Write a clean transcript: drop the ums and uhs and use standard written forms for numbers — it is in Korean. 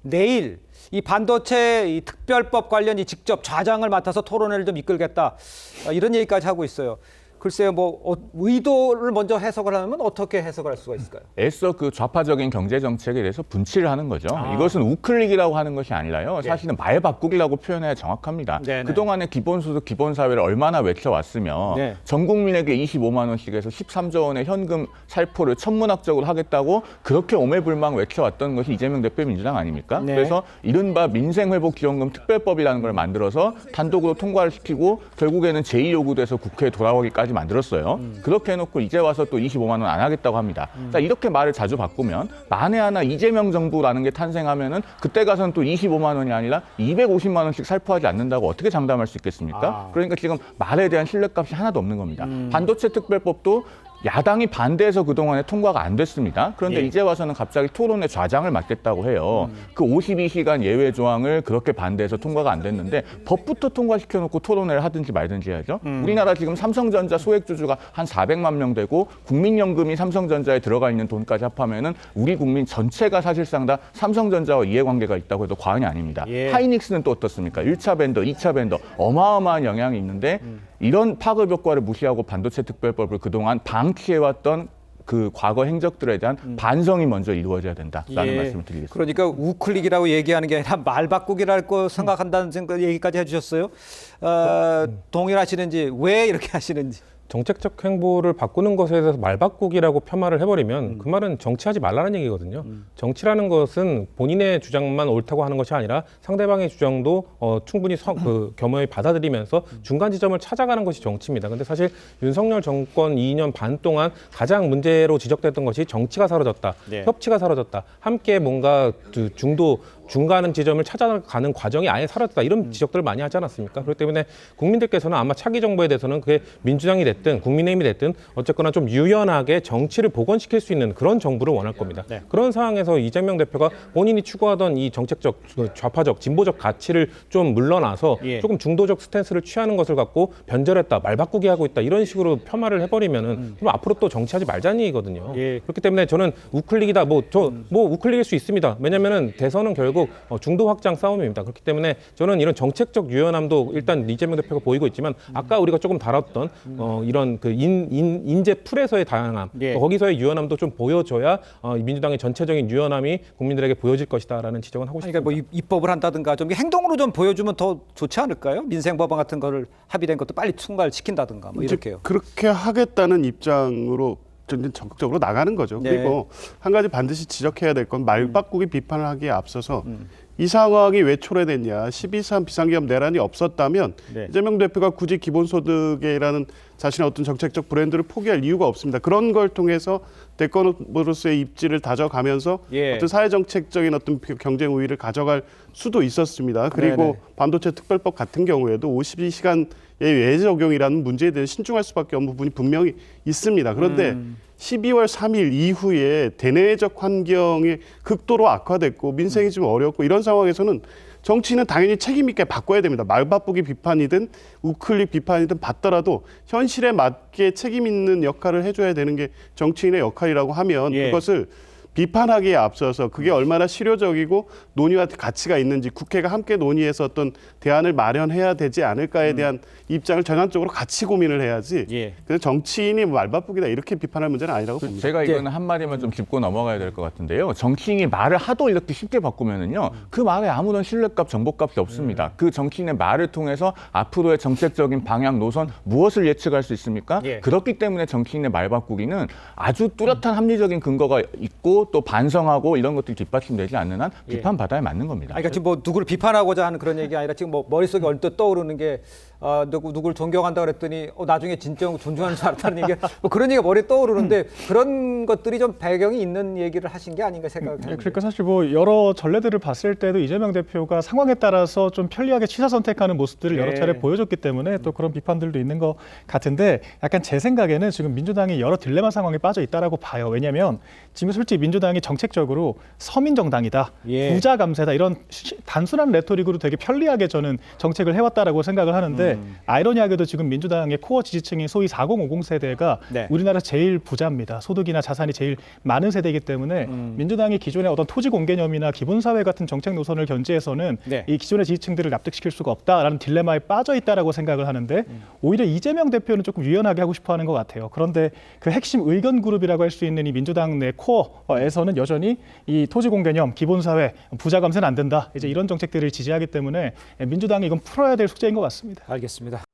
내일 이 반도체 이 특별법 관련 이 직접 좌장을 맡아서 토론회를 좀 이끌겠다 이런 얘기까지 하고 있어요. 글쎄요, 의도를 먼저 해석을 하면 어떻게 해석을 할 수가 있을까요? 애써 그 좌파적인 경제 정책에 대해서 분치를 하는 거죠. 이것은 우클릭이라고 하는 것이 아니라요. 사실은 말 바꾸기라고 표현해야 정확합니다. 네네. 그동안의 기본소득, 기본사회를 얼마나 외쳐왔으며 네. 전 국민에게 25만 원씩에서 13조 원의 현금 살포를 천문학적으로 하겠다고 그렇게 오매불망 외쳐왔던 것이 이재명 대표의 민주당 아닙니까? 네. 그래서 이른바 민생회복지원금 특별법이라는 걸 만들어서 단독으로 통과를 시키고 결국에는 제2요구돼서 국회에 돌아오기까지 만들었어요. 그렇게 해놓고 이제 와서 또 25만 원 안 하겠다고 합니다. 자, 이렇게 말을 자주 바꾸면 만에 하나 이재명 정부라는 게 탄생하면은 그때 가서는 또 25만 원이 아니라 250만 원씩 살포하지 않는다고 어떻게 장담할 수 있겠습니까? 그러니까 지금 말에 대한 신뢰값이 하나도 없는 겁니다. 반도체 특별법도 야당이 반대해서 그동안에 통과가 안 됐습니다. 그런데 이제 와서는 갑자기 토론회 좌장을 맡겠다고 해요. 그 52시간 예외 조항을 그렇게 반대해서 통과가 안 됐는데 법부터 통과시켜놓고 토론회를 하든지 말든지 해야죠. 우리나라 지금 삼성전자 소액주주가 한 400만 명 되고 국민연금이 삼성전자에 들어가 있는 돈까지 합하면은 우리 국민 전체가 사실상 다 삼성전자와 이해관계가 있다고 해도 과언이 아닙니다. 하이닉스는 또 어떻습니까? 1차 벤더, 2차 벤더 어마어마한 영향이 있는데 이런 파급 효과를 무시하고 반도체 특별법을 그동안 방치해왔던 그 과거 행적들에 대한 반성이 먼저 이루어져야 된다라는 말씀을 드리겠습니다. 그러니까 우클릭이라고 얘기하는 게 아니라 말 바꾸기라고 생각한다는 얘기까지 해주셨어요. 동일하시는지 왜 이렇게 하시는지. 정책적 행보를 바꾸는 것에 대해서 말 바꾸기라고 폄하를 해버리면 그 말은 정치하지 말라는 얘기거든요. 정치라는 것은 본인의 주장만 옳다고 하는 것이 아니라 상대방의 주장도 충분히 겸허히 받아들이면서 중간 지점을 찾아가는 것이 정치입니다. 근데 사실 윤석열 정권 2년 반 동안 가장 문제로 지적됐던 것이 정치가 사라졌다, 협치가 사라졌다, 함께 뭔가 중간 지점을 찾아가는 과정이 아예 사라졌다 이런 지적들을 많이 하지 않았습니까? 그렇기 때문에 국민들께서는 아마 차기 정부에 대해서는 그게 민주당이 됐든 국민의힘이 됐든 어쨌거나 좀 유연하게 정치를 복원시킬 수 있는 그런 정부를 원할 겁니다. 그런 상황에서 이재명 대표가 본인이 추구하던 이 정책적 좌파적 진보적 가치를 좀 물러나서 조금 중도적 스탠스를 취하는 것을 갖고 변절했다, 말 바꾸기 하고 있다 이런 식으로 폄하를 해버리면은 그럼 앞으로 또 정치하지 말자는 얘기거든요. 그렇기 때문에 저는 우클릭이다 우클릭일 수 있습니다. 왜냐면은 대선은 결국 중도 확장 싸움입니다. 그렇기 때문에 저는 이런 정책적 유연함도 일단 이재명 대표가 보이고 있지만 아까 우리가 조금 다뤘던 이런 그 인재 풀에서의 다양함 거기서의 유연함도 좀 보여줘야 민주당의 전체적인 유연함이 국민들에게 보여질 것이다라는 지적은 하고 싶습니다. 그러니까 입법을 한다든가 좀 행동으로 좀 보여주면 더 좋지 않을까요? 민생법안 같은 거를 합의된 것도 빨리 통과를 시킨다든가 이렇게요. 그렇게 하겠다는 입장으로 적극적으로 나가는 거죠. 그리고 한 가지 반드시 지적해야 될 건 말 바꾸기 비판을 하기에 앞서서 이 상황이 왜 초래됐냐. 12.3 비상계엄 내란이 없었다면 이재명 대표가 굳이 기본소득이라는 자신의 어떤 정책적 브랜드를 포기할 이유가 없습니다. 그런 걸 통해서 대권으로서의 입지를 다져가면서 어떤 사회정책적인 어떤 경쟁 우위를 가져갈 수도 있었습니다. 그리고 반도체 특별법 같은 경우에도 52시간 예외 적용이라는 문제에 대해 신중할 수밖에 없는 부분이 분명히 있습니다. 그런데 12월 3일 이후에 대내적 환경이 극도로 악화됐고 민생이 좀 어렵고 이런 상황에서는 정치는 당연히 책임 있게 바꿔야 됩니다. 말 바꾸기 비판이든 우클릭 비판이든 받더라도 현실에 맞게 책임 있는 역할을 해줘야 되는 게 정치인의 역할이라고 하면 그것을 비판하기에 앞서서 그게 얼마나 실효적이고 논의와 가치가 있는지 국회가 함께 논의해서 어떤 대안을 마련해야 되지 않을까에 대한 입장을 전향적으로 같이 고민을 해야지 그래서 정치인이 말 바꾸기다 이렇게 비판할 문제는 아니라고 봅니다. 제가 이거는 한마디만 좀 짚고 넘어가야 될 것 같은데요. 정치인이 말을 하도 이렇게 쉽게 바꾸면은요. 그 말에 아무런 신뢰값, 정보값이 없습니다. 그 정치인의 말을 통해서 앞으로의 정책적인 방향, 노선 무엇을 예측할 수 있습니까? 그렇기 때문에 정치인의 말 바꾸기는 아주 뚜렷한 합리적인 근거가 있고 또 반성하고 이런 것들이 뒷받침되지 않는 한 비판받아야 맞는 겁니다. 그러니까 지금 누구를 비판하고자 하는 그런 얘기 아니라 지금 머릿속에 얼뜻 떠오르는 게 누구를 존경한다 그랬더니 나중에 진짜 존중하는 줄 알았다는 얘기 그런 얘기가 머리에 떠오르는데 그런 것들이 좀 배경이 있는 얘기를 하신 게 아닌가 생각합니다. 그러니까 사실 여러 전례들을 봤을 때도 이재명 대표가 상황에 따라서 좀 편리하게 취사 선택하는 모습들을 여러 차례 보여줬기 때문에 또 그런 비판들도 있는 것 같은데 약간 제 생각에는 지금 민주당이 여러 딜레마 상황에 빠져 있다라고 봐요. 왜냐하면 지금 솔직히 민주당이 정책적으로 서민 정당이다, 부자 감세다 이런 단순한 레토릭으로 되게 편리하게 저는 정책을 해왔다라고 생각을 하는데 아이러니하게도 지금 민주당의 코어 지지층인 소위 4050 세대가 네. 우리나라 제일 부자입니다. 소득이나 자산이 제일 많은 세대이기 때문에 민주당이 기존의 어떤 토지 공개념이나 기본사회 같은 정책 노선을 견지해서는 네. 이 기존의 지지층들을 납득시킬 수가 없다라는 딜레마에 빠져 있다라고 생각을 하는데 오히려 이재명 대표는 조금 유연하게 하고 싶어하는 것 같아요. 그런데 그 핵심 의견 그룹이라고 할 수 있는 이 민주당 내 코어에서는 여전히 이 토지 공개념, 기본사회, 부자 감세는 안 된다. 이제 이런 정책들을 지지하기 때문에 민주당이 이건 풀어야 될 숙제인 것 같습니다. 알겠습니다.